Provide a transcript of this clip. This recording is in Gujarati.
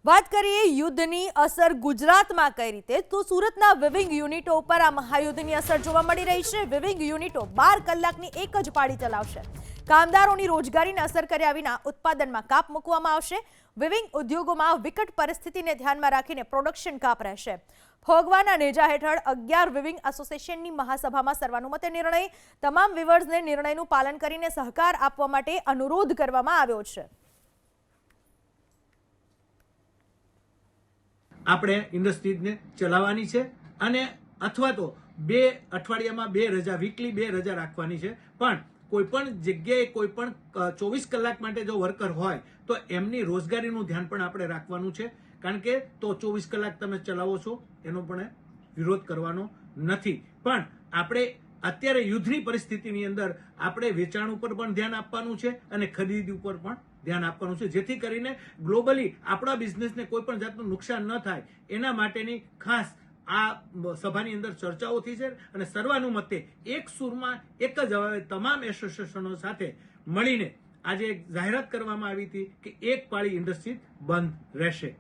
વાત કરીએ યુદ્ધની અસર ગુજરાતમાં કઈ રીતે, તો સુરતના વિવિંગ યુનિટો ઉપર આ મહાયુદ્ધની અસર જોવા મળી રહી છે। વિવિંગ યુનિટો 12 કલાકની એક જ પાળી ચલાવશે। કામદારોની રોજગારીને અસર કર્યા વિના ઉત્પાદનમાં કાપ મૂકવામાં આવશે। વિવિંગ ઉદ્યોગોમાં વિકટ પરિસ્થિતિને ધ્યાનમાં રાખીને પ્રોડક્શન કાપ રહેશે। ભોગવાના નેજા હેઠળ 11 વિવિંગ એસોસિએશનની મહાસભામાં સર્વાનુમતે નિર્ણય। તમામ વિવર્સને નિર્ણયનું પાલન કરીને સહકાર આપવા માટે અનુરોધ કરવામાં આવ્યો છે। આપણે ઇન્ડસ્ટ્રીઝને ચલાવવાની છે અને અથવા તો 2 અઠવાડિયામાં 2 રજા વીકલી 2 રજા રાખવાની છે। પણ કોઈ પણ જગ્યાએ કોઈ પણ 24 કલાક માટે જો વર્કર હોય તો એમની રોજગારીનું ધ્યાન પણ આપણે રાખવાનું છે, કારણ કે તો 24 કલાક તમે ચલાવો છો એનો પણ વિરોધ કરવાનો નથી। પણ આપણે અત્યારે યુદ્ધની પરિસ્થિતિની અંદર આપણે વેચાણ ઉપર પણ ધ્યાન આપવાનું છે અને ખરીદી ઉપર પણ ધ્યાન આપવાનું છે, જેથી કરીને ગ્લોબલી આપણા બિઝનેસને કોઈ પણ જાતનું નુકસાન ન થાય એના માટેની ખાસ આ સભાની અંદર ચર્ચાઓ થઈ છે અને સર્વાનુમતે એક સૂરમાં એક જ અવાજે તમામ એસોસિએશનો સાથે મળીને આજે એક જાહેરાત કરવામાં આવી હતી કે એક પાળી ઇન્ડસ્ટ્રી બંધ રહેશે।